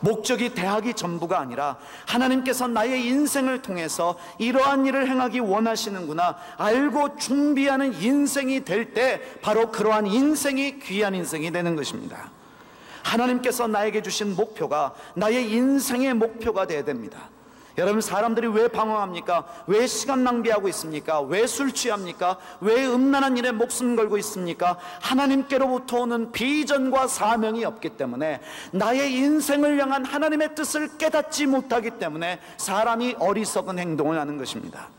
목적이 대학이 전부가 아니라 하나님께서 나의 인생을 통해서 이러한 일을 행하기 원하시는구나 알고 준비하는 인생이 될 때 바로 그러한 인생이 귀한 인생이 되는 것입니다. 하나님께서 나에게 주신 목표가 나의 인생의 목표가 되어야 됩니다. 여러분, 사람들이 왜 방황합니까? 왜 시간 낭비하고 있습니까? 왜 술 취합니까? 왜 음란한 일에 목숨 걸고 있습니까? 하나님께로부터 오는 비전과 사명이 없기 때문에, 나의 인생을 향한 하나님의 뜻을 깨닫지 못하기 때문에 사람이 어리석은 행동을 하는 것입니다.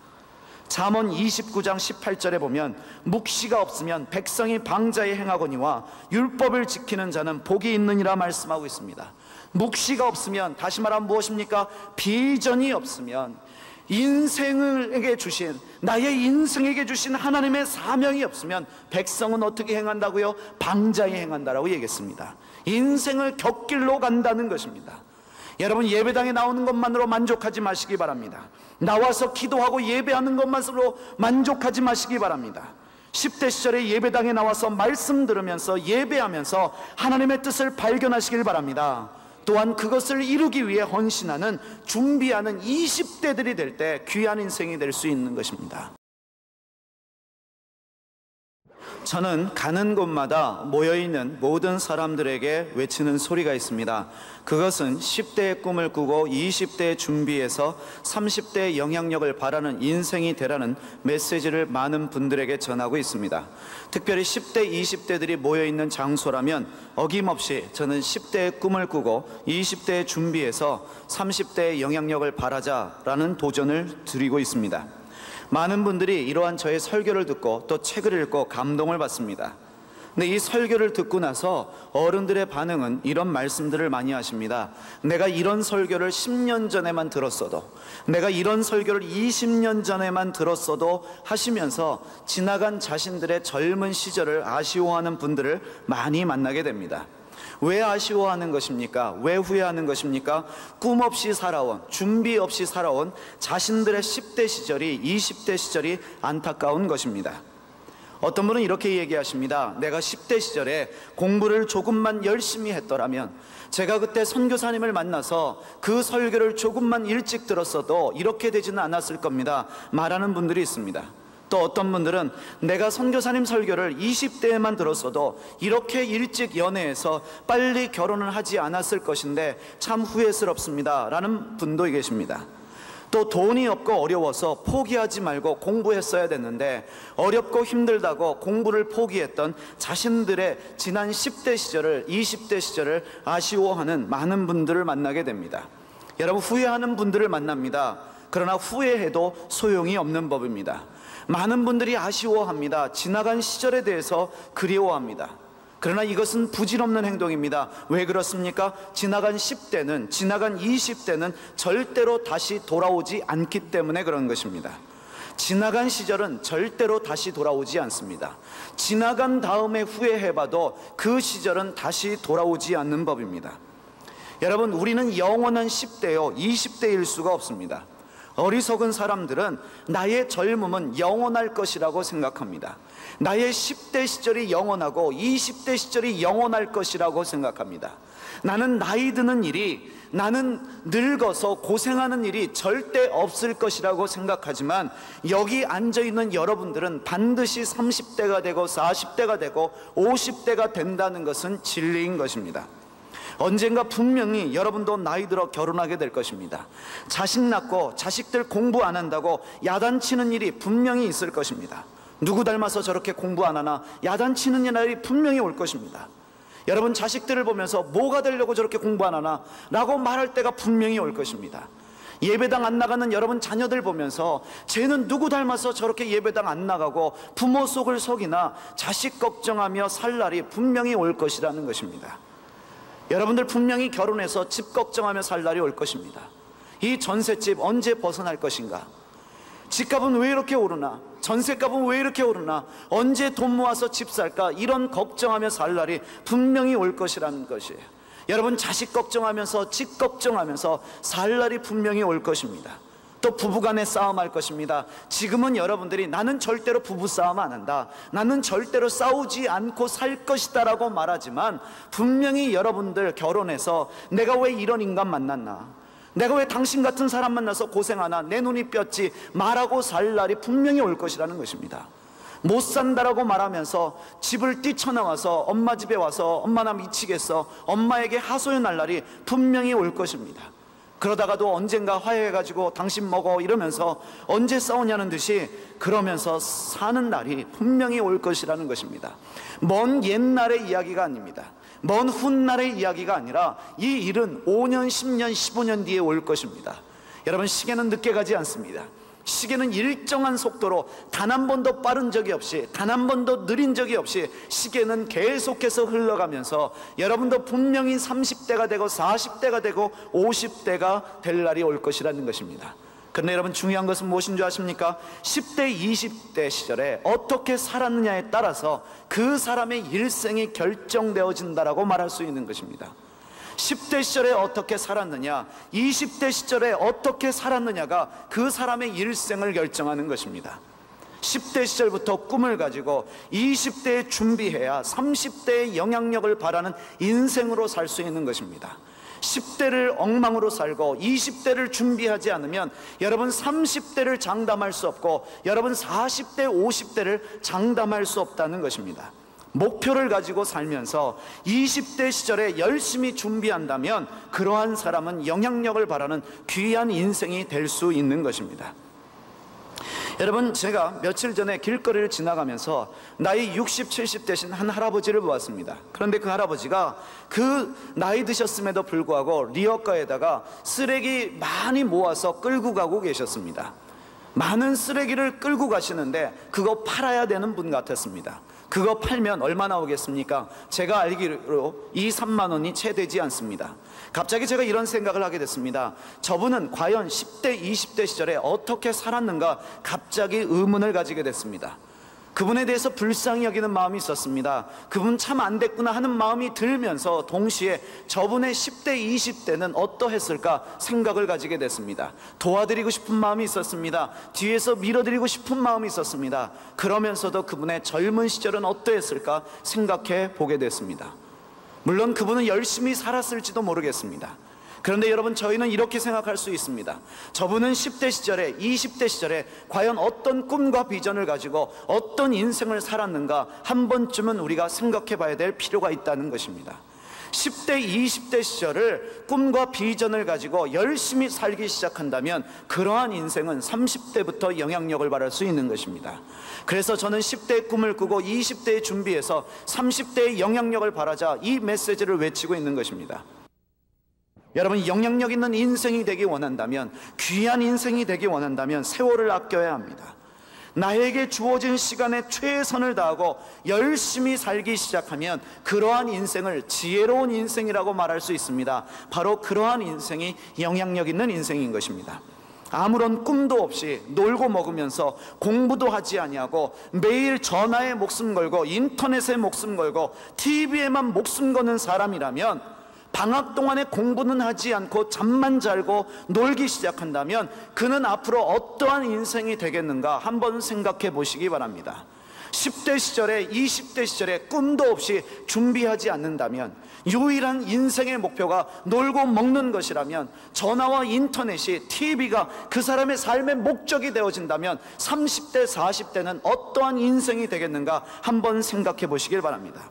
잠언 29장 18절에 보면 묵시가 없으면 백성이 방자에 행하거니와 율법을 지키는 자는 복이 있느니라 말씀하고 있습니다. 묵시가 없으면, 다시 말하면 무엇입니까? 비전이 없으면, 인생에게 주신, 나의 인생에게 주신 하나님의 사명이 없으면 백성은 어떻게 행한다고요? 방자에 행한다라고 얘기했습니다. 인생을 곁길로 간다는 것입니다. 여러분, 예배당에 나오는 것만으로 만족하지 마시기 바랍니다. 나와서 기도하고 예배하는 것만으로 만족하지 마시기 바랍니다. 10대 시절에 예배당에 나와서 말씀 들으면서 예배하면서 하나님의 뜻을 발견하시길 바랍니다. 또한 그것을 이루기 위해 헌신하는, 준비하는 20대들이 될 때 귀한 인생이 될 수 있는 것입니다. 저는 가는 곳마다 모여있는 모든 사람들에게 외치는 소리가 있습니다. 그것은 10대의 꿈을 꾸고 20대에 준비해서 30대의 영향력을 바라는 인생이 되라는 메시지를 많은 분들에게 전하고 있습니다. 특별히 10대, 20대들이 모여있는 장소라면 어김없이 저는 10대의 꿈을 꾸고 20대에 준비해서 30대의 영향력을 바라자라는 도전을 드리고 있습니다. 많은 분들이 이러한 저의 설교를 듣고 또 책을 읽고 감동을 받습니다. 근데 이 설교를 듣고 나서 어른들의 반응은 이런 말씀들을 많이 하십니다. 내가 이런 설교를 10년 전에만 들었어도, 내가 이런 설교를 20년 전에만 들었어도 하시면서 지나간 자신들의 젊은 시절을 아쉬워하는 분들을 많이 만나게 됩니다. 왜 아쉬워하는 것입니까? 왜 후회하는 것입니까? 꿈 없이 살아온, 준비 없이 살아온 자신들의 10대 시절이, 20대 시절이 안타까운 것입니다. 어떤 분은 이렇게 얘기하십니다. 내가 10대 시절에 공부를 조금만 열심히 했더라면, 제가 그때 선교사님을 만나서 그 설교를 조금만 일찍 들었어도 이렇게 되지는 않았을 겁니다, 말하는 분들이 있습니다. 또 어떤 분들은 내가 선교사님 설교를 20대에만 들었어도 이렇게 일찍 연애해서 빨리 결혼을 하지 않았을 것인데 참 후회스럽습니다 라는 분도 계십니다. 또 돈이 없고 어려워서 포기하지 말고 공부했어야 됐는데 어렵고 힘들다고 공부를 포기했던 자신들의 지난 10대 시절을, 20대 시절을 아쉬워하는 많은 분들을 만나게 됩니다. 여러분, 후회하는 분들을 만납니다. 그러나 후회해도 소용이 없는 법입니다. 많은 분들이 아쉬워합니다. 지나간 시절에 대해서 그리워합니다. 그러나 이것은 부질없는 행동입니다. 왜 그렇습니까? 지나간 10대는, 지나간 20대는 절대로 다시 돌아오지 않기 때문에 그런 것입니다. 지나간 시절은 절대로 다시 돌아오지 않습니다. 지나간 다음에 후회해봐도 그 시절은 다시 돌아오지 않는 법입니다. 여러분, 우리는 영원한 10대요 20대일 수가 없습니다. 어리석은 사람들은 나의 젊음은 영원할 것이라고 생각합니다. 나의 10대 시절이 영원하고 20대 시절이 영원할 것이라고 생각합니다. 나는 나이 드는 일이, 나는 늙어서 고생하는 일이 절대 없을 것이라고 생각하지만, 여기 앉아있는 여러분들은 반드시 30대가 되고 40대가 되고 50대가 된다는 것은 진리인 것입니다. 언젠가 분명히 여러분도 나이 들어 결혼하게 될 것입니다. 자식 낳고 자식들 공부 안 한다고 야단치는 일이 분명히 있을 것입니다. 누구 닮아서 저렇게 공부 안 하나, 야단치는 날이 분명히 올 것입니다. 여러분, 자식들을 보면서 뭐가 되려고 저렇게 공부 안 하나 라고 말할 때가 분명히 올 것입니다. 예배당 안 나가는 여러분 자녀들 보면서 쟤는 누구 닮아서 저렇게 예배당 안 나가고 부모 속을 속이나 자식 걱정하며 살 날이 분명히 올 것이라는 것입니다. 여러분들 분명히 결혼해서 집 걱정하며 살 날이 올 것입니다. 이 전셋집 언제 벗어날 것인가? 집값은 왜 이렇게 오르나? 전셋값은 왜 이렇게 오르나? 언제 돈 모아서 집 살까? 이런 걱정하며 살 날이 분명히 올 것이라는 것이에요. 여러분, 자식 걱정하면서 집 걱정하면서 살 날이 분명히 올 것입니다. 또 부부간에 싸움할 것입니다. 지금은 여러분들이 나는 절대로 부부싸움 안 한다, 나는 절대로 싸우지 않고 살 것이다 라고 말하지만, 분명히 여러분들 결혼해서 내가 왜 이런 인간 만났나, 내가 왜 당신 같은 사람 만나서 고생하나, 내 눈이 뼈지 말하고 살 날이 분명히 올 것이라는 것입니다. 못 산다라고 말하면서 집을 뛰쳐나와서 엄마 집에 와서 엄마 나 미치겠어, 엄마에게 하소연할 날이 분명히 올 것입니다. 그러다가도 언젠가 화해해가지고 당신 먹어 이러면서 언제 싸우냐는 듯이 그러면서 사는 날이 분명히 올 것이라는 것입니다. 먼 옛날의 이야기가 아닙니다. 먼 훗날의 이야기가 아니라 이 일은 5년, 10년, 15년 뒤에 올 것입니다. 여러분, 시계는 늦게 가지 않습니다. 시계는 일정한 속도로 단 한 번도 빠른 적이 없이, 단 한 번도 느린 적이 없이 시계는 계속해서 흘러가면서 여러분도 분명히 30대가 되고 40대가 되고 50대가 될 날이 올 것이라는 것입니다. 그런데 여러분, 중요한 것은 무엇인 줄 아십니까? 10대, 20대 시절에 어떻게 살았느냐에 따라서 그 사람의 일생이 결정되어진다라고 말할 수 있는 것입니다. 10대 시절에 어떻게 살았느냐, 20대 시절에 어떻게 살았느냐가 그 사람의 일생을 결정하는 것입니다. 10대 시절부터 꿈을 가지고 20대에 준비해야 30대의 영향력을 바라는 인생으로 살 수 있는 것입니다. 10대를 엉망으로 살고 20대를 준비하지 않으면 여러분 30대를 장담할 수 없고 여러분 40대, 50대를 장담할 수 없다는 것입니다. 목표를 가지고 살면서 20대 시절에 열심히 준비한다면 그러한 사람은 영향력을 바라는 귀한 인생이 될 수 있는 것입니다. 여러분, 제가 며칠 전에 길거리를 지나가면서 나이 60, 70 되신 한 할아버지를 보았습니다. 그런데 그 할아버지가 그 나이 드셨음에도 불구하고 리어카에다가 쓰레기 많이 모아서 끌고 가고 계셨습니다. 많은 쓰레기를 끌고 가시는데 그거 팔아야 되는 분 같았습니다. 그거 팔면 얼마 나오겠습니까? 제가 알기로 2, 3만 원이 채 되지 않습니다. 갑자기 제가 이런 생각을 하게 됐습니다. 저분은 과연 10대, 20대 시절에 어떻게 살았는가 갑자기 의문을 가지게 됐습니다. 그분에 대해서 불쌍히 여기는 마음이 있었습니다. 그분 참 안 됐구나 하는 마음이 들면서 동시에 저분의 10대, 20대는 어떠했을까 생각을 가지게 됐습니다. 도와드리고 싶은 마음이 있었습니다. 뒤에서 밀어드리고 싶은 마음이 있었습니다. 그러면서도 그분의 젊은 시절은 어떠했을까 생각해 보게 됐습니다. 물론 그분은 열심히 살았을지도 모르겠습니다. 그런데 여러분, 저희는 이렇게 생각할 수 있습니다. 저분은 10대 시절에, 20대 시절에 과연 어떤 꿈과 비전을 가지고 어떤 인생을 살았는가 한 번쯤은 우리가 생각해 봐야 될 필요가 있다는 것입니다. 10대, 20대 시절을 꿈과 비전을 가지고 열심히 살기 시작한다면 그러한 인생은 30대부터 영향력을 발할 수 있는 것입니다. 그래서 저는 10대의 꿈을 꾸고 20대에 준비해서 30대의 영향력을 발하자 이 메시지를 외치고 있는 것입니다. 여러분, 영향력 있는 인생이 되기 원한다면, 귀한 인생이 되기 원한다면 세월을 아껴야 합니다. 나에게 주어진 시간에 최선을 다하고 열심히 살기 시작하면 그러한 인생을 지혜로운 인생이라고 말할 수 있습니다. 바로 그러한 인생이 영향력 있는 인생인 것입니다. 아무런 꿈도 없이 놀고 먹으면서 공부도 하지 아니하고 매일 전화에 목숨 걸고 인터넷에 목숨 걸고 TV에만 목숨 거는 사람이라면, 방학 동안에 공부는 하지 않고 잠만 잘고 놀기 시작한다면 그는 앞으로 어떠한 인생이 되겠는가 한번 생각해 보시기 바랍니다. 10대 시절에, 20대 시절에 꿈도 없이 준비하지 않는다면, 유일한 인생의 목표가 놀고 먹는 것이라면, 전화와 인터넷이, TV가 그 사람의 삶의 목적이 되어진다면 30대, 40대는 어떠한 인생이 되겠는가 한번 생각해 보시길 바랍니다.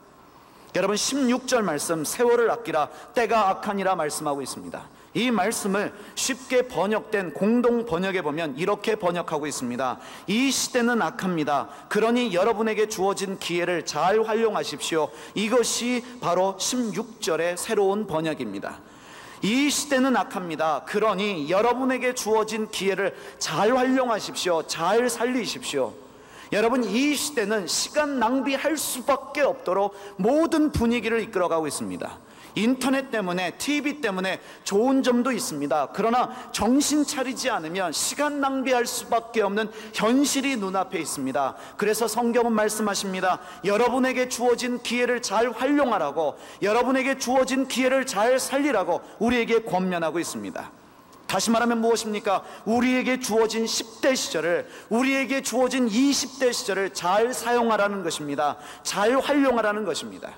여러분, 16절 말씀, 세월을 아끼라 때가 악하니라 말씀하고 있습니다. 이 말씀을 쉽게 번역된 공동 번역에 보면 이렇게 번역하고 있습니다. 이 시대는 악합니다. 그러니 여러분에게 주어진 기회를 잘 활용하십시오. 이것이 바로 16절의 새로운 번역입니다. 이 시대는 악합니다. 그러니 여러분에게 주어진 기회를 잘 활용하십시오. 잘 살리십시오. 여러분, 이 시대는 시간 낭비할 수밖에 없도록 모든 분위기를 이끌어가고 있습니다. 인터넷 때문에, TV 때문에 좋은 점도 있습니다. 그러나 정신 차리지 않으면 시간 낭비할 수밖에 없는 현실이 눈앞에 있습니다. 그래서 성경은 말씀하십니다. 여러분에게 주어진 기회를 잘 활용하라고, 여러분에게 주어진 기회를 잘 살리라고 우리에게 권면하고 있습니다. 다시 말하면 무엇입니까? 우리에게 주어진 10대 시절을, 우리에게 주어진 20대 시절을 잘 사용하라는 것입니다. 잘 활용하라는 것입니다.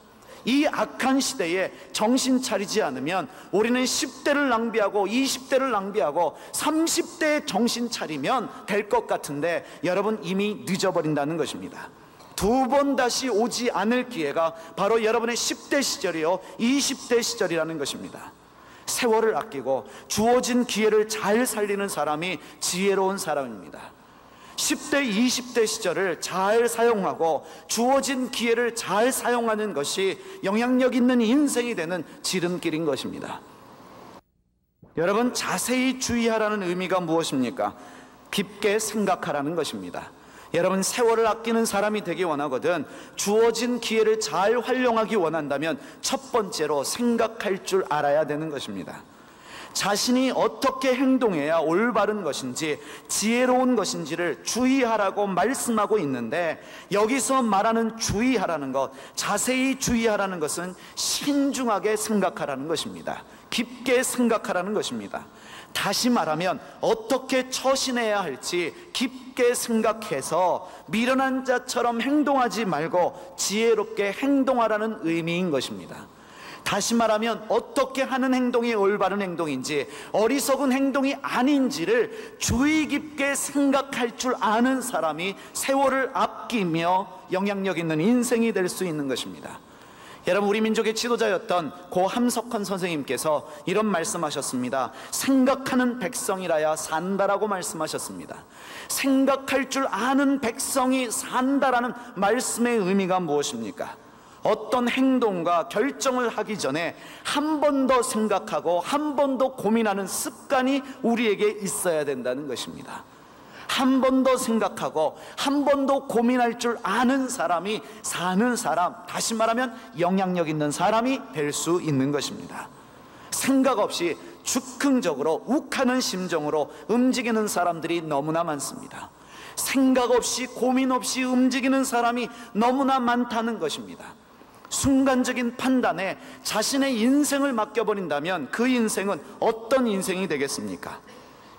이 악한 시대에 정신 차리지 않으면 우리는 10대를 낭비하고 20대를 낭비하고 30대에 정신 차리면 될 것 같은데, 여러분 이미 늦어버린다는 것입니다. 두 번 다시 오지 않을 기회가 바로 여러분의 10대 시절이요 20대 시절이라는 것입니다. 세월을 아끼고 주어진 기회를 잘 살리는 사람이 지혜로운 사람입니다. 10대, 20대 시절을 잘 사용하고 주어진 기회를 잘 사용하는 것이 영향력 있는 인생이 되는 지름길인 것입니다. 여러분, 자세히 주의하라는 의미가 무엇입니까? 깊게 생각하라는 것입니다. 여러분, 세월을 아끼는 사람이 되기 원하거든 주어진 기회를 잘 활용하기 원한다면 첫 번째로 생각할 줄 알아야 되는 것입니다. 자신이 어떻게 행동해야 올바른 것인지 지혜로운 것인지를 주의하라고 말씀하고 있는데, 여기서 말하는 주의하라는 것, 자세히 주의하라는 것은 신중하게 생각하라는 것입니다. 깊게 생각하라는 것입니다. 다시 말하면 어떻게 처신해야 할지 깊게 생각해서 미련한 자처럼 행동하지 말고 지혜롭게 행동하라는 의미인 것입니다. 다시 말하면 어떻게 하는 행동이 올바른 행동인지, 어리석은 행동이 아닌지를 주의 깊게 생각할 줄 아는 사람이 세월을 아끼며 영향력 있는 인생이 될 수 있는 것입니다. 여러분, 우리 민족의 지도자였던 고 함석헌 선생님께서 이런 말씀하셨습니다. 생각하는 백성이라야 산다라고 말씀하셨습니다. 생각할 줄 아는 백성이 산다라는 말씀의 의미가 무엇입니까? 어떤 행동과 결정을 하기 전에 한 번 더 생각하고 한 번 더 고민하는 습관이 우리에게 있어야 된다는 것입니다. 한 번 더 생각하고 한 번 더 고민할 줄 아는 사람이 사는 사람, 다시 말하면 영향력 있는 사람이 될 수 있는 것입니다. 생각 없이 즉흥적으로 욱하는 심정으로 움직이는 사람들이 너무나 많습니다. 생각 없이 고민 없이 움직이는 사람이 너무나 많다는 것입니다. 순간적인 판단에 자신의 인생을 맡겨버린다면 그 인생은 어떤 인생이 되겠습니까?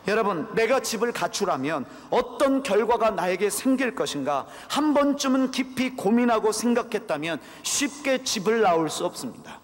여러분, 내가 집을 갖추라면 어떤 결과가 나에게 생길 것인가 한 번쯤은 깊이 고민하고 생각했다면 쉽게 집을 나올 수 없습니다.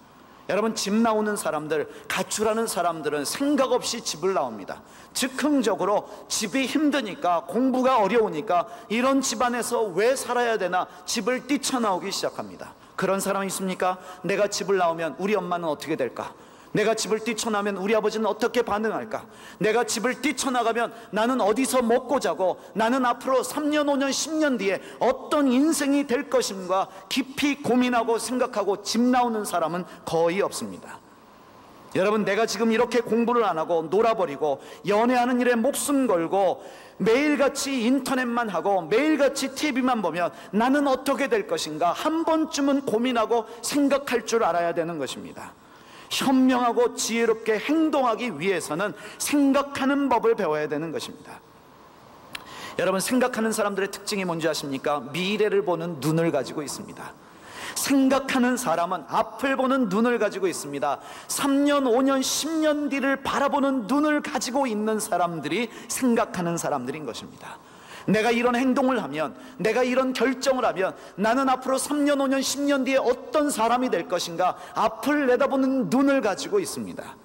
여러분, 집 나오는 사람들, 가출하는 사람들은 생각 없이 집을 나옵니다. 즉흥적으로 집이 힘드니까, 공부가 어려우니까 이런 집안에서 왜 살아야 되나 집을 뛰쳐나오기 시작합니다. 그런 사람이 있습니까? 내가 집을 나오면 우리 엄마는 어떻게 될까? 내가 집을 뛰쳐나면 우리 아버지는 어떻게 반응할까? 내가 집을 뛰쳐나가면 나는 어디서 먹고 자고, 나는 앞으로 3년, 5년, 10년 뒤에 어떤 인생이 될 것인가 깊이 고민하고 생각하고 집 나오는 사람은 거의 없습니다. 여러분, 내가 지금 이렇게 공부를 안 하고 놀아버리고 연애하는 일에 목숨 걸고 매일같이 인터넷만 하고 매일같이 TV만 보면 나는 어떻게 될 것인가 한 번쯤은 고민하고 생각할 줄 알아야 되는 것입니다. 현명하고 지혜롭게 행동하기 위해서는 생각하는 법을 배워야 되는 것입니다. 여러분, 생각하는 사람들의 특징이 뭔지 아십니까? 미래를 보는 눈을 가지고 있습니다. 생각하는 사람은 앞을 보는 눈을 가지고 있습니다. 3년, 5년, 10년 뒤를 바라보는 눈을 가지고 있는 사람들이 생각하는 사람들인 것입니다. 내가 이런 행동을 하면, 내가 이런 결정을 하면 나는 앞으로 3년, 5년, 10년 뒤에 어떤 사람이 될 것인가 앞을 내다보는 눈을 가지고 있습니다.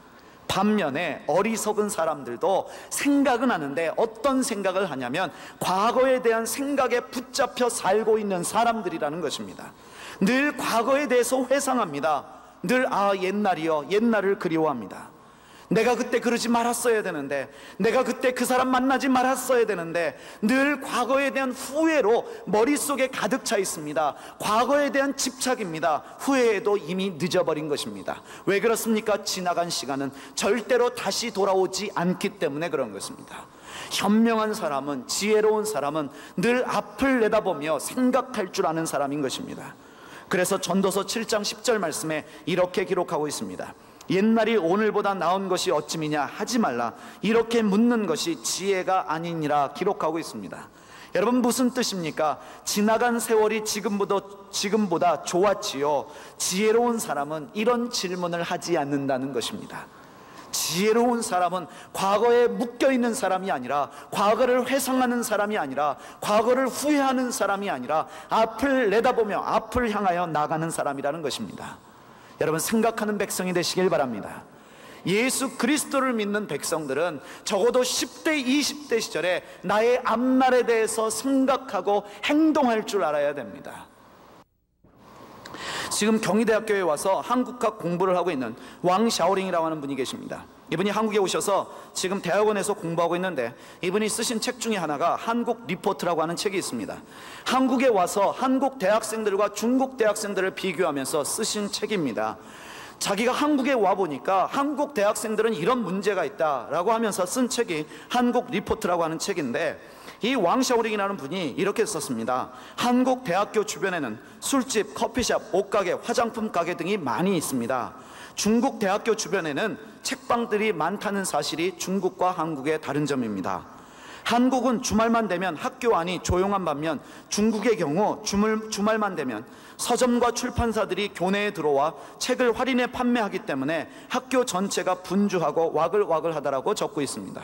반면에 어리석은 사람들도 생각은 하는데 어떤 생각을 하냐면 과거에 대한 생각에 붙잡혀 살고 있는 사람들이라는 것입니다. 늘 과거에 대해서 회상합니다. 늘 옛날이요, 옛날을 그리워합니다. 내가 그때 그러지 말았어야 되는데, 내가 그때 그 사람 만나지 말았어야 되는데, 늘 과거에 대한 후회로 머릿속에 가득 차 있습니다. 과거에 대한 집착입니다. 후회에도 이미 늦어버린 것입니다. 왜 그렇습니까? 지나간 시간은 절대로 다시 돌아오지 않기 때문에 그런 것입니다. 현명한 사람은, 지혜로운 사람은 늘 앞을 내다보며 생각할 줄 아는 사람인 것입니다. 그래서 전도서 7장 10절 말씀에 이렇게 기록하고 있습니다. 옛날이 오늘보다 나은 것이 어찌미냐 하지 말라. 이렇게 묻는 것이 지혜가 아니니라 기록하고 있습니다. 여러분, 무슨 뜻입니까? 지나간 세월이 지금보다 좋았지요. 지혜로운 사람은 이런 질문을 하지 않는다는 것입니다. 지혜로운 사람은 과거에 묶여있는 사람이 아니라, 과거를 회상하는 사람이 아니라, 과거를 후회하는 사람이 아니라 앞을 내다보며 앞을 향하여 나가는 사람이라는 것입니다. 여러분, 생각하는 백성이 되시길 바랍니다. 예수 그리스도를 믿는 백성들은 적어도 10대 20대 시절에 나의 앞날에 대해서 생각하고 행동할 줄 알아야 됩니다. 지금 경희대학교에 와서 한국학 공부를 하고 있는 왕 샤오링이라고 하는 분이 계십니다. 이분이 한국에 오셔서 지금 대학원에서 공부하고 있는데, 이분이 쓰신 책 중에 하나가 한국 리포트라고 하는 책이 있습니다. 한국에 와서 한국 대학생들과 중국 대학생들을 비교하면서 쓰신 책입니다. 자기가 한국에 와보니까 한국 대학생들은 이런 문제가 있다라고 하면서 쓴 책이 한국 리포트라고 하는 책인데, 이 왕샤오링이라는 분이 이렇게 썼습니다. 한국 대학교 주변에는 술집, 커피숍, 옷가게, 화장품 가게 등이 많이 있습니다. 중국 대학교 주변에는 책방들이 많다는 사실이 중국과 한국의 다른 점입니다. 한국은 주말만 되면 학교 안이 조용한 반면, 중국의 경우 주말만 되면 서점과 출판사들이 교내에 들어와 책을 할인해 판매하기 때문에 학교 전체가 분주하고 와글와글하다라고 적고 있습니다.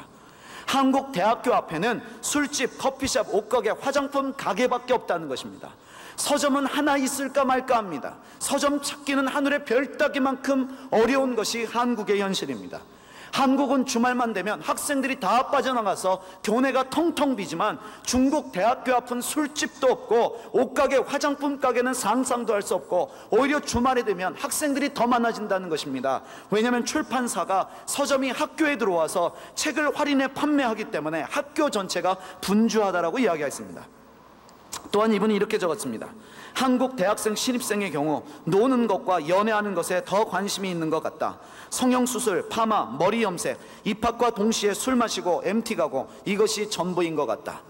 한국 대학교 앞에는 술집, 커피숍, 옷가게, 화장품 가게밖에 없다는 것입니다. 서점은 하나 있을까 말까 합니다. 서점 찾기는 하늘의 별 따기만큼 어려운 것이 한국의 현실입니다. 한국은 주말만 되면 학생들이 다 빠져나가서 교내가 텅텅 비지만, 중국 대학교 앞은 술집도 없고 옷가게, 화장품 가게는 상상도 할 수 없고, 오히려 주말에 되면 학생들이 더 많아진다는 것입니다. 왜냐하면 출판사가 서점이 학교에 들어와서 책을 할인해 판매하기 때문에 학교 전체가 분주하다라고 이야기했습니다. 또한 이분이 이렇게 적었습니다. 한국 대학생 신입생의 경우 노는 것과 연애하는 것에 더 관심이 있는 것 같다. 성형수술, 파마, 머리 염색, 입학과 동시에 술 마시고 MT 가고, 이것이 전부인 것 같다.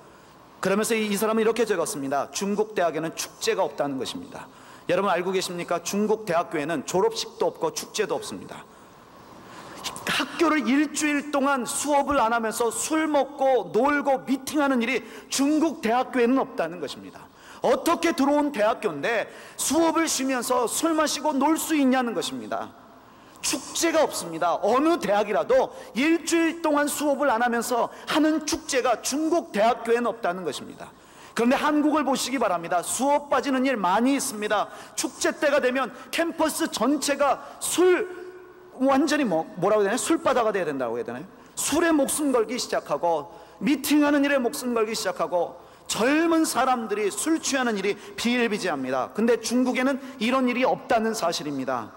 그러면서 이 사람은 이렇게 적었습니다. 중국 대학에는 축제가 없다는 것입니다. 여러분 알고 계십니까? 중국 대학교에는 졸업식도 없고 축제도 없습니다. 학교를 일주일 동안 수업을 안 하면서 술 먹고 놀고 미팅하는 일이 중국 대학교에는 없다는 것입니다. 어떻게 들어온 대학교인데 수업을 쉬면서 술 마시고 놀 수 있냐는 것입니다. 축제가 없습니다. 어느 대학이라도 일주일 동안 수업을 안 하면서 하는 축제가 중국 대학교에는 없다는 것입니다. 그런데 한국을 보시기 바랍니다. 수업 빠지는 일 많이 있습니다. 축제 때가 되면 캠퍼스 전체가 완전히 뭐라고 해야 되나요? 술바다가 돼야 된다고 해야 되나요? 술에 목숨 걸기 시작하고, 미팅하는 일에 목숨 걸기 시작하고, 젊은 사람들이 술 취하는 일이 비일비재합니다. 근데 중국에는 이런 일이 없다는 사실입니다.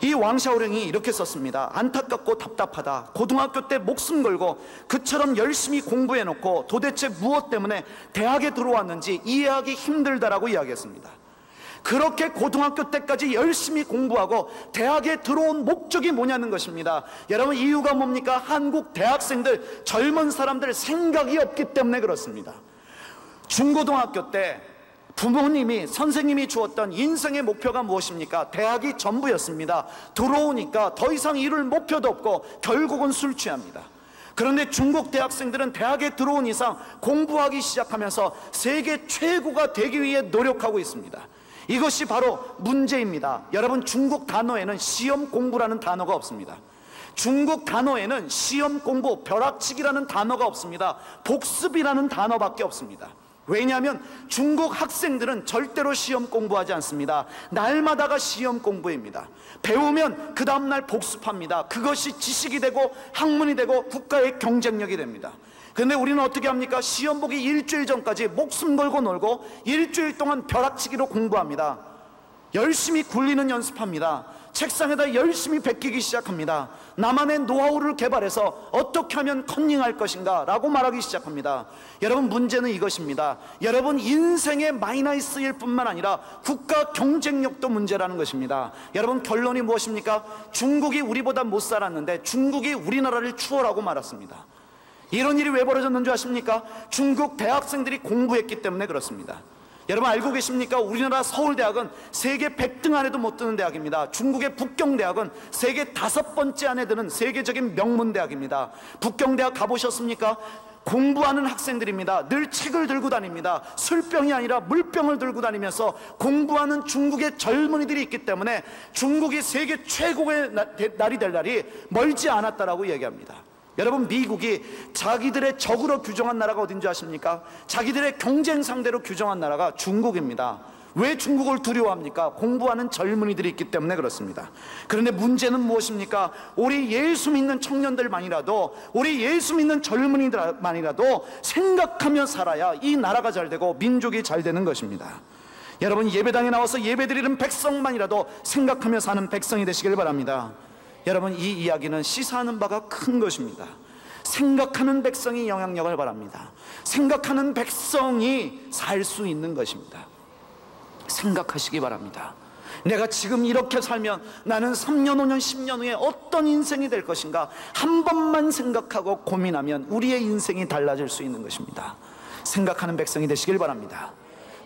이 왕샤오령이 이렇게 썼습니다. 안타깝고 답답하다. 고등학교 때 목숨 걸고 그처럼 열심히 공부해놓고 도대체 무엇 때문에 대학에 들어왔는지 이해하기 힘들다라고 이야기했습니다. 그렇게 고등학교 때까지 열심히 공부하고 대학에 들어온 목적이 뭐냐는 것입니다. 여러분, 이유가 뭡니까? 한국 대학생들, 젊은 사람들 생각이 없기 때문에 그렇습니다. 중고등학교 때 부모님이, 선생님이 주었던 인생의 목표가 무엇입니까? 대학이 전부였습니다. 들어오니까 더 이상 이룰 목표도 없고 결국은 술 취합니다. 그런데 중국 대학생들은 대학에 들어온 이상 공부하기 시작하면서 세계 최고가 되기 위해 노력하고 있습니다. 이것이 바로 문제입니다. 여러분, 중국 단어에는 시험 공부라는 단어가 없습니다. 중국 단어에는 시험 공부, 벼락치기라는 단어가 없습니다. 복습이라는 단어밖에 없습니다. 왜냐하면 중국 학생들은 절대로 시험 공부하지 않습니다. 날마다가 시험 공부입니다. 배우면 그 다음날 복습합니다. 그것이 지식이 되고 학문이 되고 국가의 경쟁력이 됩니다. 근데 우리는 어떻게 합니까? 시험 보기 일주일 전까지 목숨 걸고 놀고 일주일 동안 벼락치기로 공부합니다. 열심히 굴리는 연습합니다. 책상에다 열심히 베끼기 시작합니다. 나만의 노하우를 개발해서 어떻게 하면 컨닝할 것인가 라고 말하기 시작합니다. 여러분, 문제는 이것입니다. 여러분, 인생의 마이너스일 뿐만 아니라 국가 경쟁력도 문제라는 것입니다. 여러분, 결론이 무엇입니까? 중국이 우리보다 못 살았는데 중국이 우리나라를 추월하고 말았습니다. 이런 일이 왜 벌어졌는 줄 아십니까? 중국 대학생들이 공부했기 때문에 그렇습니다. 여러분 알고 계십니까? 우리나라 서울대학은 세계 100등 안에도 못 드는 대학입니다. 중국의 북경대학은 세계 5번째 안에 드는 세계적인 명문대학입니다. 북경대학 가보셨습니까? 공부하는 학생들입니다. 늘 책을 들고 다닙니다. 술병이 아니라 물병을 들고 다니면서 공부하는 중국의 젊은이들이 있기 때문에 중국이 세계 최고의 날이 될 날이 멀지 않았다라고 얘기합니다. 여러분, 미국이 자기들의 적으로 규정한 나라가 어딘지 아십니까? 자기들의 경쟁 상대로 규정한 나라가 중국입니다. 왜 중국을 두려워합니까? 공부하는 젊은이들이 있기 때문에 그렇습니다. 그런데 문제는 무엇입니까? 우리 예수 믿는 청년들만이라도, 우리 예수 믿는 젊은이들만이라도 생각하며 살아야 이 나라가 잘 되고 민족이 잘 되는 것입니다. 여러분, 예배당에 나와서 예배드리는 백성만이라도 생각하며 사는 백성이 되시길 바랍니다. 여러분, 이 이야기는 시사하는 바가 큰 것입니다. 생각하는 백성이 영향력을 바랍니다. 생각하는 백성이 살 수 있는 것입니다. 생각하시기 바랍니다. 내가 지금 이렇게 살면 나는 3년, 5년, 10년 후에 어떤 인생이 될 것인가 한 번만 생각하고 고민하면 우리의 인생이 달라질 수 있는 것입니다. 생각하는 백성이 되시길 바랍니다.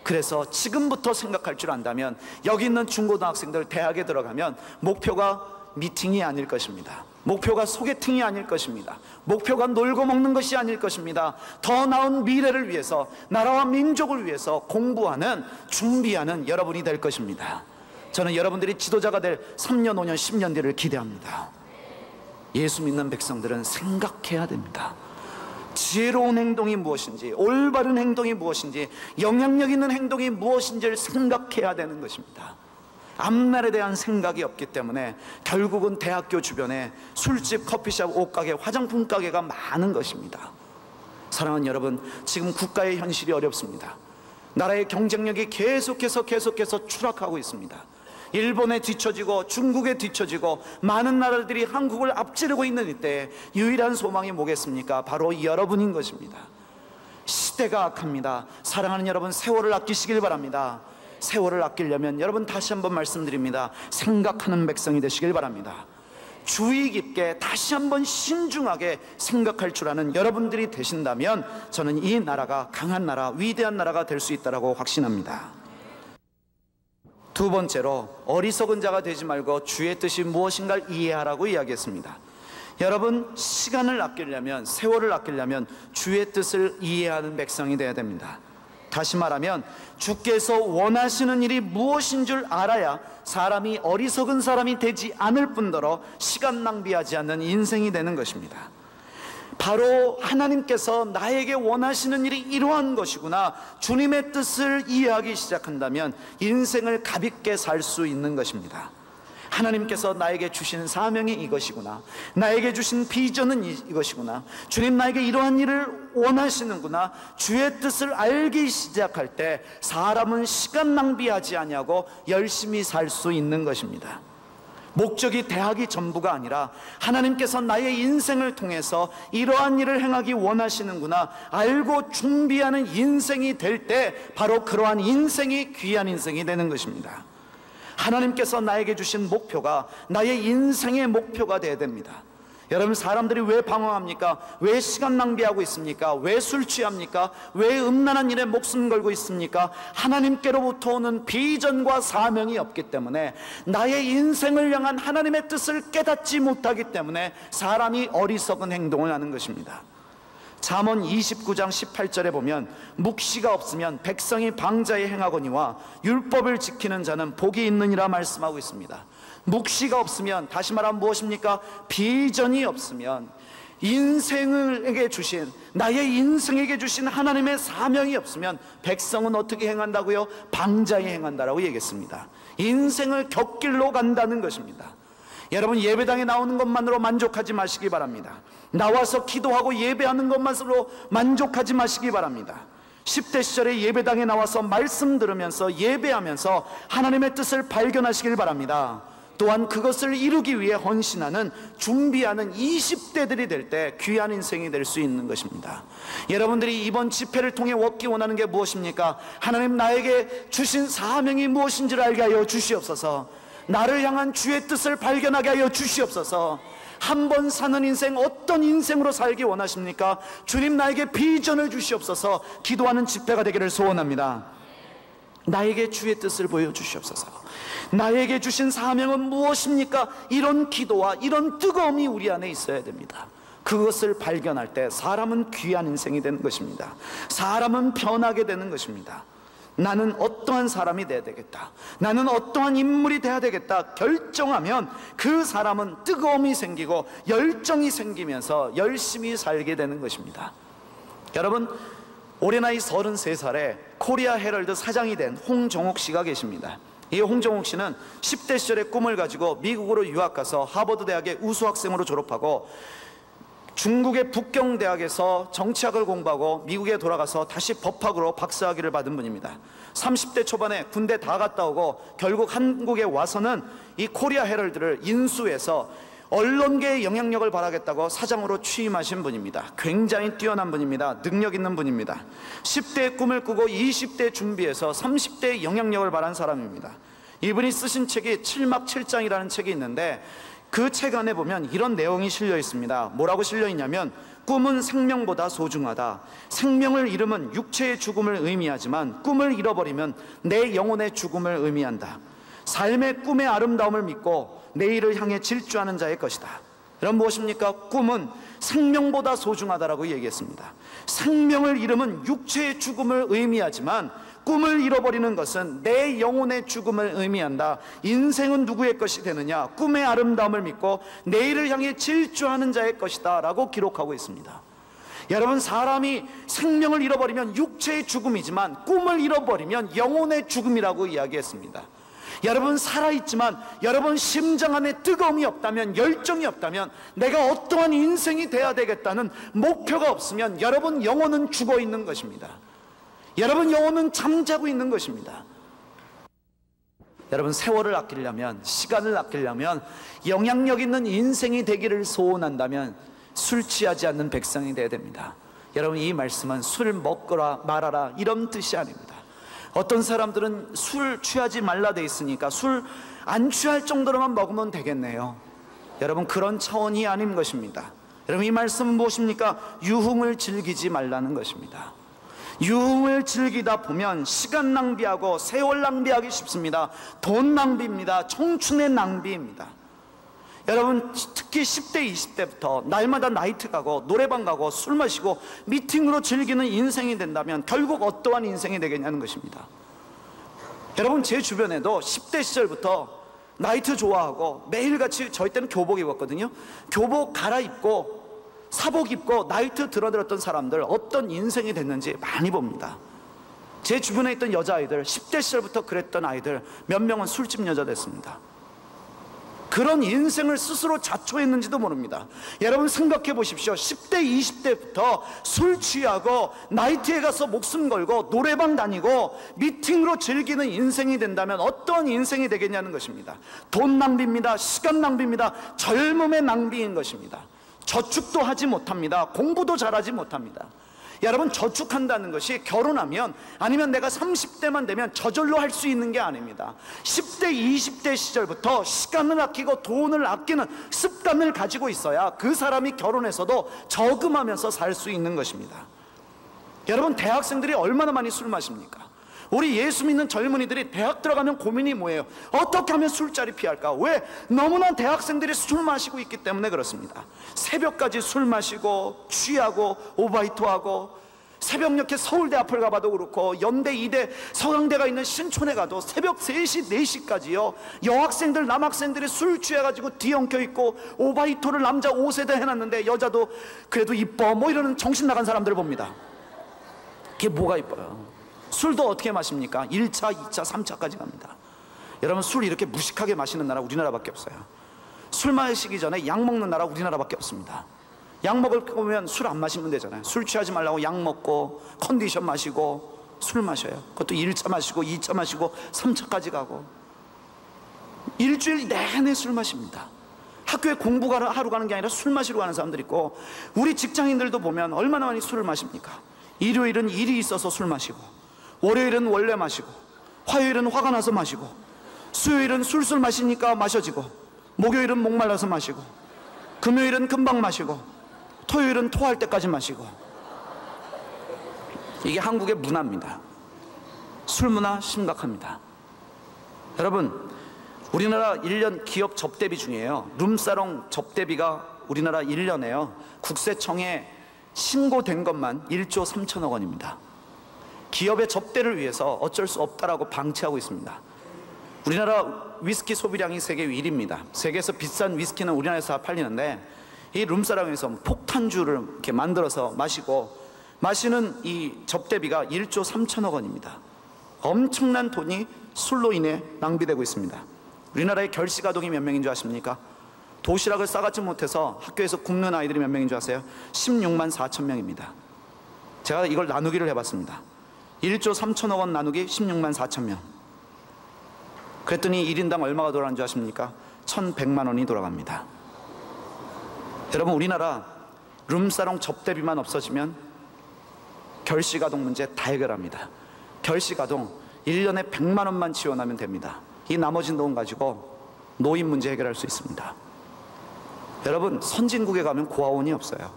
그래서 지금부터 생각할 줄 안다면 여기 있는 중고등학생들 대학에 들어가면 목표가 미팅이 아닐 것입니다. 목표가 소개팅이 아닐 것입니다. 목표가 놀고 먹는 것이 아닐 것입니다. 더 나은 미래를 위해서, 나라와 민족을 위해서 공부하는, 준비하는 여러분이 될 것입니다. 저는 여러분들이 지도자가 될 3년, 5년, 10년 뒤를 기대합니다. 예수 믿는 백성들은 생각해야 됩니다. 지혜로운 행동이 무엇인지, 올바른 행동이 무엇인지, 영향력 있는 행동이 무엇인지를 생각해야 되는 것입니다. 앞날에 대한 생각이 없기 때문에 결국은 대학교 주변에 술집, 커피숍, 옷가게, 화장품 가게가 많은 것입니다. 사랑하는 여러분, 지금 국가의 현실이 어렵습니다. 나라의 경쟁력이 계속해서 추락하고 있습니다. 일본에 뒤처지고 중국에 뒤처지고 많은 나라들이 한국을 앞지르고 있는 이때에 유일한 소망이 뭐겠습니까? 바로 여러분인 것입니다. 시대가 악합니다. 사랑하는 여러분, 세월을 아끼시길 바랍니다. 세월을 아끼려면 여러분, 다시 한번 말씀드립니다. 생각하는 백성이 되시길 바랍니다. 주의 깊게 다시 한번 신중하게 생각할 줄 아는 여러분들이 되신다면 저는 이 나라가 강한 나라, 위대한 나라가 될 수 있다고 확신합니다. 두 번째로, 어리석은 자가 되지 말고 주의 뜻이 무엇인가를 이해하라고 이야기했습니다. 여러분, 시간을 아끼려면, 세월을 아끼려면 주의 뜻을 이해하는 백성이 되어야 됩니다. 다시 말하면 주께서 원하시는 일이 무엇인 줄 알아야 사람이 어리석은 사람이 되지 않을 뿐더러 시간 낭비하지 않는 인생이 되는 것입니다. 바로 하나님께서 나에게 원하시는 일이 이러한 것이구나, 주님의 뜻을 이해하기 시작한다면 인생을 가볍게 살 수 있는 것입니다. 하나님께서 나에게 주신 사명이 이것이구나, 나에게 주신 비전은 이것이구나, 주님 나에게 이러한 일을 원하시는구나, 주의 뜻을 알기 시작할 때 사람은 시간 낭비하지 아니하고 열심히 살 수 있는 것입니다. 목적이 대학이 전부가 아니라 하나님께서 나의 인생을 통해서 이러한 일을 행하기 원하시는구나 알고 준비하는 인생이 될 때 바로 그러한 인생이 귀한 인생이 되는 것입니다. 하나님께서 나에게 주신 목표가 나의 인생의 목표가 되어야 됩니다. 여러분, 사람들이 왜 방황합니까? 왜 시간 낭비하고 있습니까? 왜 술 취합니까? 왜 음란한 일에 목숨 걸고 있습니까? 하나님께로부터 오는 비전과 사명이 없기 때문에, 나의 인생을 향한 하나님의 뜻을 깨닫지 못하기 때문에 사람이 어리석은 행동을 하는 것입니다. 잠언 29장 18절에 보면 묵시가 없으면 백성이 방자에 행하거니와 율법을 지키는 자는 복이 있느니라 말씀하고 있습니다. 묵시가 없으면, 다시 말하면 무엇입니까? 비전이 없으면, 인생에게 주신, 나의 인생에게 주신 하나님의 사명이 없으면 백성은 어떻게 행한다고요? 방자에 행한다라고 얘기했습니다. 인생을 곁길로 간다는 것입니다. 여러분, 예배당에 나오는 것만으로 만족하지 마시기 바랍니다. 나와서 기도하고 예배하는 것만으로 만족하지 마시기 바랍니다. 10대 시절에 예배당에 나와서 말씀 들으면서 예배하면서 하나님의 뜻을 발견하시길 바랍니다. 또한 그것을 이루기 위해 헌신하는, 준비하는 20대들이 될 때 귀한 인생이 될 수 있는 것입니다. 여러분들이 이번 집회를 통해 얻기 원하는 게 무엇입니까? 하나님 나에게 주신 사명이 무엇인지를 알게 하여 주시옵소서. 나를 향한 주의 뜻을 발견하게 하여 주시옵소서. 한 번 사는 인생, 어떤 인생으로 살기 원하십니까? 주님 나에게 비전을 주시옵소서. 기도하는 집회가 되기를 소원합니다. 나에게 주의 뜻을 보여주시옵소서. 나에게 주신 사명은 무엇입니까? 이런 기도와 이런 뜨거움이 우리 안에 있어야 됩니다. 그것을 발견할 때 사람은 귀한 인생이 되는 것입니다. 사람은 변하게 되는 것입니다. 나는 어떠한 사람이 돼야 되겠다, 나는 어떠한 인물이 돼야 되겠다 결정하면 그 사람은 뜨거움이 생기고 열정이 생기면서 열심히 살게 되는 것입니다. 여러분, 올해 나이 33살에 코리아 헤럴드 사장이 된 홍정옥 씨가 계십니다. 이 홍정옥 씨는 10대 시절의 꿈을 가지고 미국으로 유학 가서 하버드 대학의 우수 학생으로 졸업하고 중국의 북경대학에서 정치학을 공부하고 미국에 돌아가서 다시 법학으로 박사학위를 받은 분입니다. 30대 초반에 군대 다 갔다 오고 결국 한국에 와서는 이 코리아 헤럴드를 인수해서 언론계의 영향력을 발하겠다고 사장으로 취임하신 분입니다. 굉장히 뛰어난 분입니다. 능력 있는 분입니다. 10대의 꿈을 꾸고 20대 준비해서 30대의 영향력을 발한 사람입니다. 이분이 쓰신 책이 7막 7장이라는 책이 있는데 그 책 안에 보면 이런 내용이 실려 있습니다. 뭐라고 실려 있냐면, 꿈은 생명보다 소중하다. 생명을 잃으면 육체의 죽음을 의미하지만 꿈을 잃어버리면 내 영혼의 죽음을 의미한다. 삶의 꿈의 아름다움을 믿고 내일을 향해 질주하는 자의 것이다. 여러분, 무엇입니까? 꿈은 생명보다 소중하다라고 얘기했습니다. 생명을 잃으면 육체의 죽음을 의미하지만 꿈을 잃어버리는 것은 내 영혼의 죽음을 의미한다. 인생은 누구의 것이 되느냐? 꿈의 아름다움을 믿고 내일을 향해 질주하는 자의 것이다 라고 기록하고 있습니다. 여러분, 사람이 생명을 잃어버리면 육체의 죽음이지만 꿈을 잃어버리면 영혼의 죽음이라고 이야기했습니다. 여러분, 살아있지만 여러분 심장 안에 뜨거움이 없다면, 열정이 없다면, 내가 어떠한 인생이 돼야 되겠다는 목표가 없으면 여러분 영혼은 죽어 있는 것입니다. 여러분 영혼은 잠자고 있는 것입니다. 여러분, 세월을 아끼려면, 시간을 아끼려면, 영향력 있는 인생이 되기를 소원한다면 술 취하지 않는 백성이 되어야 됩니다. 여러분, 이 말씀은 술 먹거라 말아라 이런 뜻이 아닙니다. 어떤 사람들은 술 취하지 말라 돼 있으니까 술 안 취할 정도로만 먹으면 되겠네요. 여러분, 그런 차원이 아닌 것입니다. 여러분, 이 말씀은 무엇입니까? 유흥을 즐기지 말라는 것입니다. 유흥을 즐기다 보면 시간 낭비하고 세월 낭비하기 쉽습니다. 돈 낭비입니다. 청춘의 낭비입니다. 여러분, 특히 10대 20대부터 날마다 나이트 가고 노래방 가고 술 마시고 미팅으로 즐기는 인생이 된다면 결국 어떠한 인생이 되겠냐는 것입니다. 여러분, 제 주변에도 10대 시절부터 나이트 좋아하고 매일같이, 저희 때는 교복 입었거든요. 교복 갈아입고 사복 입고 나이트 들어들었던 사람들 어떤 인생이 됐는지 많이 봅니다. 제 주변에 있던 여자아이들, 10대 시절부터 그랬던 아이들 몇 명은 술집 여자 됐습니다. 그런 인생을 스스로 자초했는지도 모릅니다. 여러분, 생각해 보십시오. 10대 20대부터 술 취하고 나이트에 가서 목숨 걸고 노래방 다니고 미팅으로 즐기는 인생이 된다면 어떤 인생이 되겠냐는 것입니다. 돈 낭비입니다. 시간 낭비입니다. 젊음의 낭비인 것입니다. 저축도 하지 못합니다. 공부도 잘하지 못합니다. 여러분, 저축한다는 것이 결혼하면, 아니면 내가 30대만 되면 저절로 할 수 있는 게 아닙니다. 10대 20대 시절부터 시간을 아끼고 돈을 아끼는 습관을 가지고 있어야 그 사람이 결혼해서도 저금하면서 살 수 있는 것입니다. 여러분, 대학생들이 얼마나 많이 술 마십니까? 우리 예수 믿는 젊은이들이 대학 들어가면 고민이 뭐예요? 어떻게 하면 술자리 피할까? 왜? 너무나 대학생들이 술 마시고 있기 때문에 그렇습니다. 새벽까지 술 마시고 취하고 오바이트하고, 새벽녘에 서울대 앞을 가봐도 그렇고 연대, 이대, 서강대가 있는 신촌에 가도 새벽 3시, 4시까지요 여학생들, 남학생들이 술 취해가지고 뒤엉켜 있고 오바이트를 남자 5세대 해놨는데 여자도 그래도 이뻐 뭐 이러는 정신 나간 사람들을 봅니다. 그게 뭐가 이뻐요? 술도 어떻게 마십니까? 1차, 2차, 3차까지 갑니다. 여러분, 술 이렇게 무식하게 마시는 나라 우리나라밖에 없어요. 술 마시기 전에 약 먹는 나라 우리나라밖에 없습니다. 약 먹을 거면 술 안 마시면 되잖아요. 술 취하지 말라고 약 먹고 컨디션 마시고 술 마셔요. 그것도 1차 마시고 2차 마시고 3차까지 가고 일주일 내내 술 마십니다. 학교에 공부하러 가는 게 아니라 술 마시러 가는 사람들 있고, 우리 직장인들도 보면 얼마나 많이 술을 마십니까? 일요일은 일이 있어서 술 마시고, 월요일은 원래 마시고, 화요일은 화가 나서 마시고, 수요일은 술술 마시니까 마셔지고, 목요일은 목말라서 마시고, 금요일은 금방 마시고, 토요일은 토할 때까지 마시고. 이게 한국의 문화입니다. 술 문화 심각합니다. 여러분, 우리나라 1년 기업 접대비 중에요 룸사롱 접대비가 우리나라 1년에요 국세청에 신고된 것만 1조 3천억 원입니다. 기업의 접대를 위해서 어쩔 수 없다라고 방치하고 있습니다. 우리나라 위스키 소비량이 세계 1위입니다. 세계에서 비싼 위스키는 우리나라에서 팔리는데 이 룸사롱에서 폭탄주를 이렇게 만들어서 마시는 이 접대비가 1조 3천억 원입니다. 엄청난 돈이 술로 인해 낭비되고 있습니다. 우리나라의 결식아동이 몇 명인 줄 아십니까? 도시락을 싸가지 못해서 학교에서 굶는 아이들이 몇 명인 줄 아세요? 16만 4천 명입니다. 제가 이걸 나누기를 해봤습니다. 1조 3천억 원 나누기 16만 4천 명. 그랬더니 1인당 얼마가 돌아가는 줄 아십니까? 1,100만 원이 돌아갑니다. 여러분, 우리나라 룸사롱 접대비만 없어지면 결식아동 문제 다 해결합니다. 결식아동 1년에 100만 원만 지원하면 됩니다. 이 나머지 돈 가지고 노인 문제 해결할 수 있습니다. 여러분, 선진국에 가면 고아원이 없어요.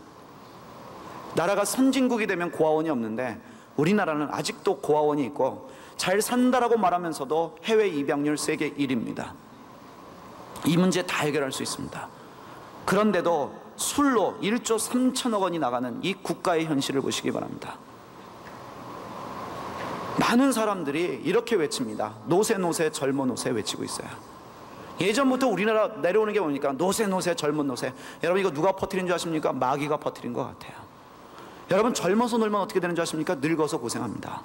나라가 선진국이 되면 고아원이 없는데 우리나라는 아직도 고아원이 있고 잘 산다라고 말하면서도 해외 입양률 세계 1위입니다. 이 문제 다 해결할 수 있습니다. 그런데도 술로 1조 3천억 원이 나가는 이 국가의 현실을 보시기 바랍니다. 많은 사람들이 이렇게 외칩니다. 노세 노세 젊은 노세 외치고 있어요. 예전부터 우리나라 내려오는 게 뭡니까? 노세 노세 젊은 노세. 여러분, 이거 누가 퍼뜨린 줄 아십니까? 마귀가 퍼뜨린 것 같아요. 여러분, 젊어서 놀면 어떻게 되는 줄 아십니까? 늙어서 고생합니다.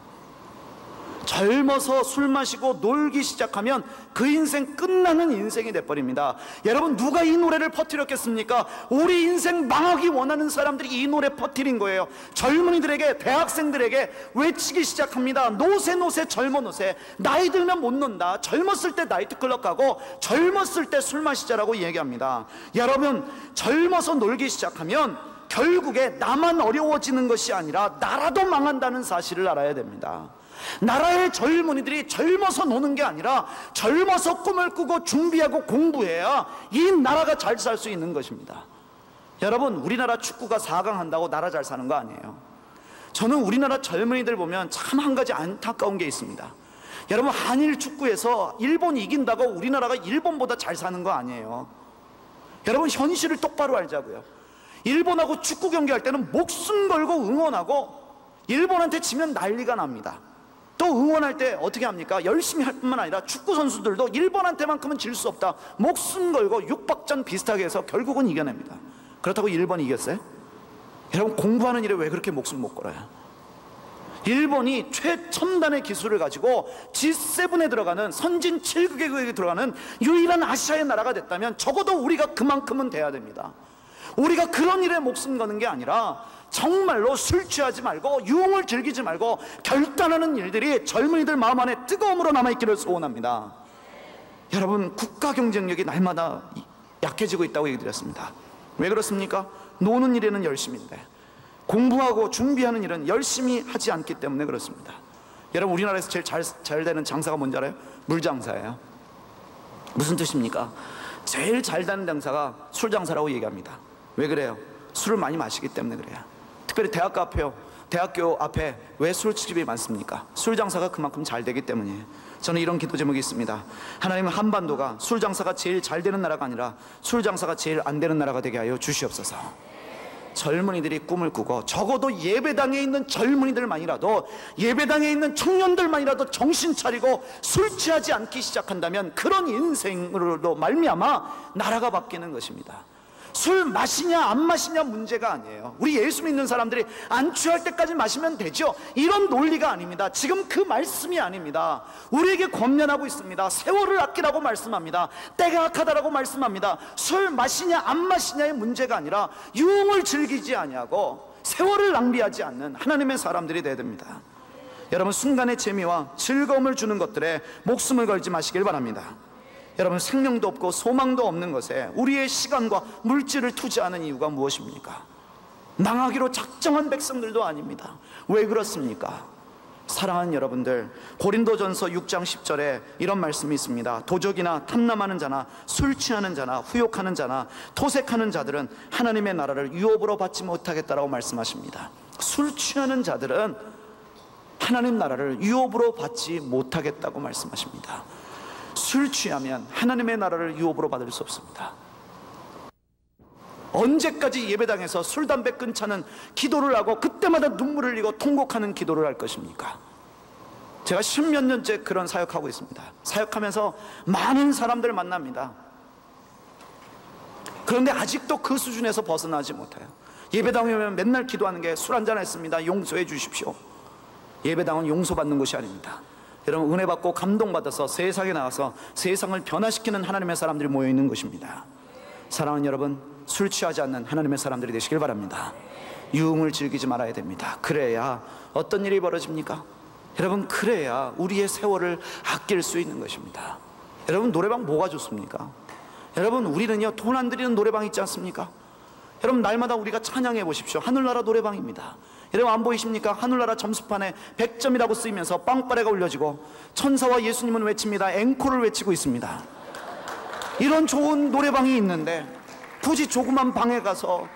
젊어서 술 마시고 놀기 시작하면 그 인생 끝나는 인생이 돼버립니다. 여러분, 누가 이 노래를 퍼뜨렸겠습니까? 우리 인생 망하기 원하는 사람들이 이 노래 퍼뜨린 거예요. 젊은이들에게, 대학생들에게 외치기 시작합니다. 노세 노세 젊어 노세. 나이 들면 못 논다. 젊었을 때 나이트클럽 가고 젊었을 때 술 마시자라고 얘기합니다. 여러분, 젊어서 놀기 시작하면 결국에 나만 어려워지는 것이 아니라 나라도 망한다는 사실을 알아야 됩니다. 나라의 젊은이들이 젊어서 노는 게 아니라 젊어서 꿈을 꾸고 준비하고 공부해야 이 나라가 잘 살 수 있는 것입니다. 여러분, 우리나라 축구가 4강 한다고 나라 잘 사는 거 아니에요. 저는 우리나라 젊은이들 보면 참 한 가지 안타까운 게 있습니다. 여러분, 한일 축구에서 일본이 이긴다고 우리나라가 일본보다 잘 사는 거 아니에요. 여러분, 현실을 똑바로 알자고요. 일본하고 축구 경기할 때는 목숨 걸고 응원하고 일본한테 지면 난리가 납니다. 또 응원할 때 어떻게 합니까? 열심히 할 뿐만 아니라 축구 선수들도 일본한테만큼은 질 수 없다. 목숨 걸고 육박전 비슷하게 해서 결국은 이겨냅니다. 그렇다고 일본이 이겼어요? 여러분, 공부하는 일에 왜 그렇게 목숨 못 걸어요? 일본이 최첨단의 기술을 가지고 G7에 들어가는 선진 7개국에 들어가는 유일한 아시아의 나라가 됐다면 적어도 우리가 그만큼은 돼야 됩니다. 우리가 그런 일에 목숨 거는 게 아니라 정말로 술 취하지 말고 유흥을 즐기지 말고 결단하는 일들이 젊은이들 마음 안에 뜨거움으로 남아있기를 소원합니다. 여러분, 국가 경쟁력이 날마다 약해지고 있다고 얘기 드렸습니다. 왜 그렇습니까? 노는 일에는 열심인데 공부하고 준비하는 일은 열심히 하지 않기 때문에 그렇습니다. 여러분, 우리나라에서 제일 잘 되는 장사가 뭔지 알아요? 물장사예요. 무슨 뜻입니까? 제일 잘 되는 장사가 술 장사라고 얘기합니다. 왜 그래요? 술을 많이 마시기 때문에 그래요. 특별히 대학교 앞에 왜 술집이 많습니까? 술 장사가 그만큼 잘 되기 때문이에요. 저는 이런 기도 제목이 있습니다. 하나님은 한반도가 술 장사가 제일 잘 되는 나라가 아니라 술 장사가 제일 안 되는 나라가 되게 하여 주시옵소서. 젊은이들이 꿈을 꾸고 적어도 예배당에 있는 젊은이들만이라도, 예배당에 있는 청년들만이라도 정신 차리고 술 취하지 않기 시작한다면 그런 인생으로 말미암아 나라가 바뀌는 것입니다. 술 마시냐 안 마시냐 문제가 아니에요. 우리 예수 믿는 사람들이 안 취할 때까지 마시면 되죠, 이런 논리가 아닙니다. 지금 그 말씀이 아닙니다. 우리에게 권면하고 있습니다. 세월을 아끼라고 말씀합니다. 때가 악하다라고 말씀합니다. 술 마시냐 안 마시냐의 문제가 아니라 유흥을 즐기지 아니하고 세월을 낭비하지 않는 하나님의 사람들이 되어야 됩니다. 여러분, 순간의 재미와 즐거움을 주는 것들에 목숨을 걸지 마시길 바랍니다. 여러분, 생명도 없고 소망도 없는 것에 우리의 시간과 물질을 투자하는 이유가 무엇입니까? 망하기로 작정한 백성들도 아닙니다. 왜 그렇습니까? 사랑하는 여러분들, 고린도전서 6장 10절에 이런 말씀이 있습니다. 도적이나 탐남하는 자나 술 취하는 자나 후욕하는 자나 토색하는 자들은 하나님의 나라를 유업으로 받지 못하겠다라고 말씀하십니다. 술 취하는 자들은 하나님 나라를 유업으로 받지 못하겠다고 말씀하십니다. 술 취하면 하나님의 나라를 유업으로 받을 수 없습니다. 언제까지 예배당에서 술, 담배 끊자는 기도를 하고 그때마다 눈물을 흘리고 통곡하는 기도를 할 것입니까? 제가 10몇 년째 그런 사역하고 있습니다. 사역하면서 많은 사람들 만납니다. 그런데 아직도 그 수준에서 벗어나지 못해요. 예배당에 오면 맨날 기도하는 게 술 한잔 했습니다, 용서해 주십시오. 예배당은 용서받는 곳이 아닙니다. 여러분, 은혜 받고 감동받아서 세상에 나가서 세상을 변화시키는 하나님의 사람들이 모여있는 것입니다. 사랑하는 여러분, 술 취하지 않는 하나님의 사람들이 되시길 바랍니다. 유흥을 즐기지 말아야 됩니다. 그래야 어떤 일이 벌어집니까? 여러분, 그래야 우리의 세월을 아낄 수 있는 것입니다. 여러분, 노래방 뭐가 좋습니까? 여러분, 우리는요, 돈 안 들이는 노래방 있지 않습니까? 여러분, 날마다 우리가 찬양해 보십시오. 하늘나라 노래방입니다. 여러분, 안 보이십니까? 하늘나라 점수판에 100점이라고 쓰이면서 빵빠레가 올려지고 천사와 예수님은 외칩니다. 앵콜을 외치고 있습니다. 이런 좋은 노래방이 있는데 굳이 조그만 방에 가서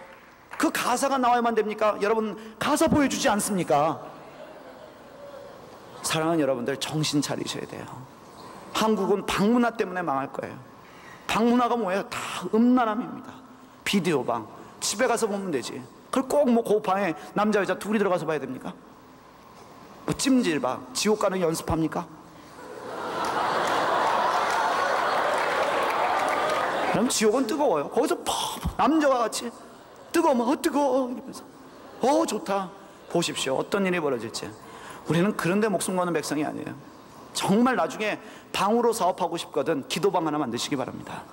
그 가사가 나와야만 됩니까? 여러분, 가사 보여주지 않습니까? 사랑하는 여러분들, 정신 차리셔야 돼요. 한국은 방문화 때문에 망할 거예요. 방문화가 뭐예요? 다 음란함입니다. 비디오방, 집에 가서 보면 되지. 그걸 꼭 뭐 그 방에 남자 여자 둘이 들어가서 봐야 됩니까? 뭐 찜질방, 지옥 가는 연습합니까? 그럼 지옥은 뜨거워요. 거기서 남자와 같이 뜨거우면 뜨거워 이러면서 좋다. 보십시오, 어떤 일이 벌어질지. 우리는 그런데 목숨 거는 백성이 아니에요. 정말 나중에 방으로 사업하고 싶거든 기도방 하나 만드시기 바랍니다.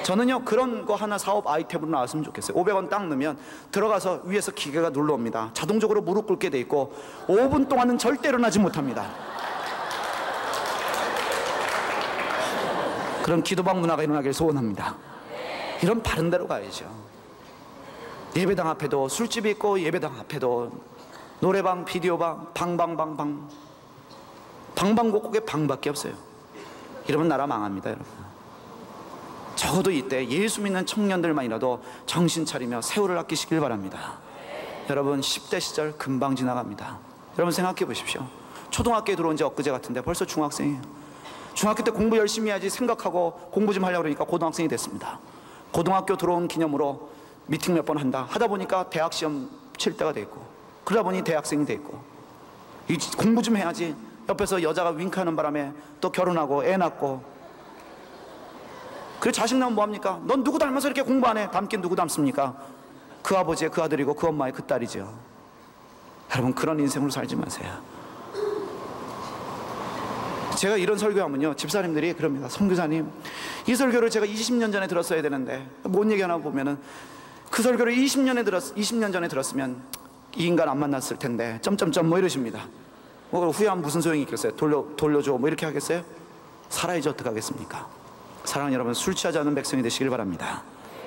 저는요, 그런 거 하나 사업 아이템으로 나왔으면 좋겠어요. 500원 딱 넣으면 들어가서 위에서 기계가 눌러옵니다. 자동적으로 무릎 꿇게 돼 있고 5분 동안은 절대로 나지 못합니다. 그런 기도방 문화가 일어나길 소원합니다. 이런 바른 데로 가야죠. 예배당 앞에도 술집이 있고 예배당 앞에도 노래방, 비디오방, 방방곡곡에 방밖에 없어요. 이러면 나라 망합니다, 여러분. 적어도 이때 예수 믿는 청년들만이라도 정신 차리며 세월을 아끼시길 바랍니다. 여러분, 10대 시절 금방 지나갑니다. 여러분, 생각해 보십시오. 초등학교에 들어온 지 엊그제 같은데 벌써 중학생이에요. 중학교 때 공부 열심히 해야지 생각하고 공부 좀 하려고 그러니까 고등학생이 됐습니다. 고등학교 들어온 기념으로 미팅 몇 번 하다 보니까 대학 시험 칠 때가 돼 있고, 그러다 보니 대학생이 돼 있고, 공부 좀 해야지 옆에서 여자가 윙크하는 바람에 또 결혼하고 애 낳고. 그래, 자식 낳으면 뭐합니까? 넌 누구 닮아서 이렇게 공부 안 해? 닮긴 누구 닮습니까? 그 아버지의 그 아들이고 그 엄마의 그 딸이죠. 여러분, 그런 인생으로 살지 마세요. 제가 이런 설교하면요, 집사님들이 그럽니다. 선교사님, 이 설교를 제가 20년 전에 들었어야 되는데, 뭔 얘기 하나 보면은 그 설교를 20년 전에 들었으면 이 인간 안 만났을 텐데 점점점 뭐 이러십니다. 뭐 후회하면 무슨 소용이 있겠어요? 돌려줘 뭐 이렇게 하겠어요? 살아야지 어떡하겠습니까? 사랑하는 여러분, 술 취하지 않은 백성이 되시길 바랍니다.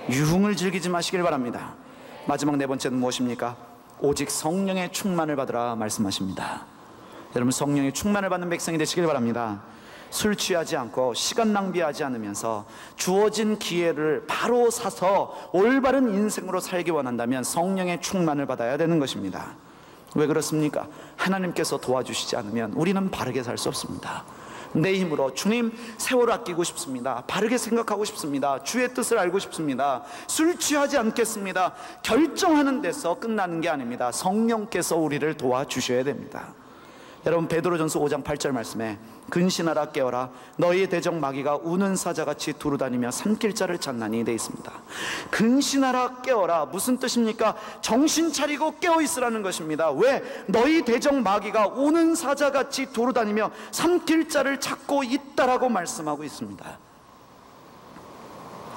유흥을 즐기지 마시길 바랍니다. 마지막 네 번째는 무엇입니까? 오직 성령의 충만을 받으라 말씀하십니다. 여러분, 성령의 충만을 받는 백성이 되시길 바랍니다. 술 취하지 않고 시간 낭비하지 않으면서 주어진 기회를 바로 사서 올바른 인생으로 살기 원한다면 성령의 충만을 받아야 되는 것입니다. 왜 그렇습니까? 하나님께서 도와주시지 않으면 우리는 바르게 살 수 없습니다. 내 힘으로 주님, 세월을 아끼고 싶습니다. 바르게 생각하고 싶습니다. 주의 뜻을 알고 싶습니다. 술 취하지 않겠습니다. 결정하는 데서 끝나는 게 아닙니다. 성령께서 우리를 도와주셔야 됩니다. 여러분, 베드로전서 5장 8절 말씀에 근신하라 깨어라 너희의 대적 마귀가 우는 사자같이 두루다니며 삼킬 자를 찾나니 돼 있습니다. 근신하라 깨어라, 무슨 뜻입니까? 정신 차리고 깨어있으라는 것입니다. 왜? 너희 대적 마귀가 우는 사자같이 두루다니며 삼킬 자를 찾고 있다라고 말씀하고 있습니다.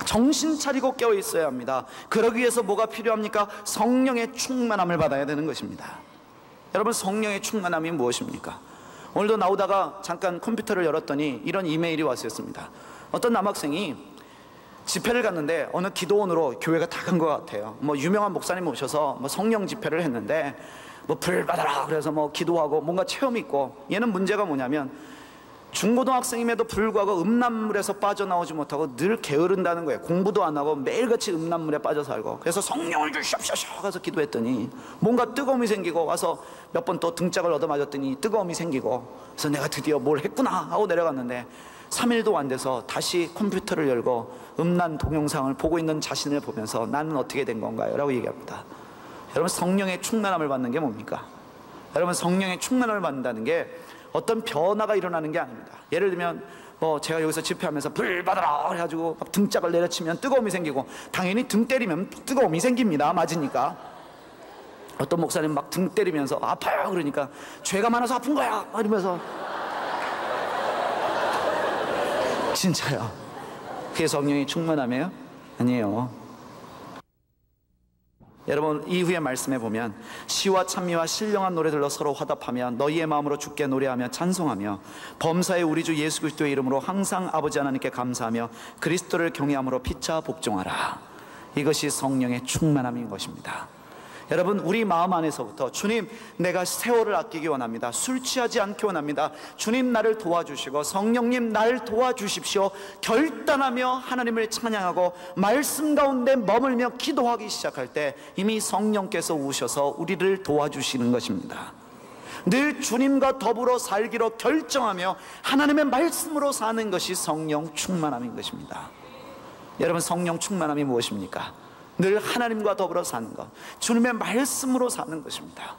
정신 차리고 깨어있어야 합니다. 그러기 위해서 뭐가 필요합니까? 성령의 충만함을 받아야 되는 것입니다. 여러분, 성령의 충만함이 무엇입니까? 오늘도 나오다가 잠깐 컴퓨터를 열었더니 이런 이메일이 왔었습니다. 어떤 남학생이 집회를 갔는데 어느 기도원으로 교회가 다 간 것 같아요. 뭐 유명한 목사님 오셔서 뭐 성령 집회를 했는데 뭐 불 받아라 그래서 뭐 기도하고 뭔가 체험이 있고, 얘는 문제가 뭐냐면 중고등학생임에도 불구하고 음란물에서 빠져나오지 못하고 늘 게으른다는 거예요. 공부도 안 하고 매일같이 음란물에 빠져 살고. 그래서 성령을 주시옵소서 가서 기도했더니 뭔가 뜨거움이 생기고, 와서 몇 번 또 등짝을 얻어맞았더니 뜨거움이 생기고, 그래서 내가 드디어 뭘 했구나 하고 내려갔는데 3일도 안 돼서 다시 컴퓨터를 열고 음란 동영상을 보고 있는 자신을 보면서 나는 어떻게 된 건가요? 라고 얘기합니다. 여러분, 성령의 충만함을 받는 게 뭡니까? 여러분, 성령의 충만함을 받는다는 게 어떤 변화가 일어나는 게 아닙니다. 예를 들면 제가 여기서 집회하면서 불 받아라 해가지고 막 등짝을 내려치면 뜨거움이 생기고, 당연히 등 때리면 뜨거움이 생깁니다. 맞으니까. 어떤 목사님 막 등 때리면서 아파요 그러니까 죄가 많아서 아픈 거야 이러면서. 진짜요? 그게 성령의 충만함이에요? 아니에요. 여러분, 이후의 말씀에 보면 시와 찬미와 신령한 노래들로 서로 화답하며 너희의 마음으로 주께 노래하며 찬송하며 범사의 우리 주 예수 그리스도의 이름으로 항상 아버지 하나님께 감사하며 그리스도를 경외함으로 피차 복종하라. 이것이 성령의 충만함인 것입니다. 여러분, 우리 마음 안에서부터 주님, 내가 세월을 아끼기 원합니다. 술 취하지 않기 원합니다. 주님, 나를 도와주시고 성령님, 날 도와주십시오. 결단하며 하나님을 찬양하고 말씀 가운데 머물며 기도하기 시작할 때 이미 성령께서 오셔서 우리를 도와주시는 것입니다. 늘 주님과 더불어 살기로 결정하며 하나님의 말씀으로 사는 것이 성령 충만함인 것입니다. 여러분, 성령 충만함이 무엇입니까? 늘 하나님과 더불어 사는 것, 주님의 말씀으로 사는 것입니다.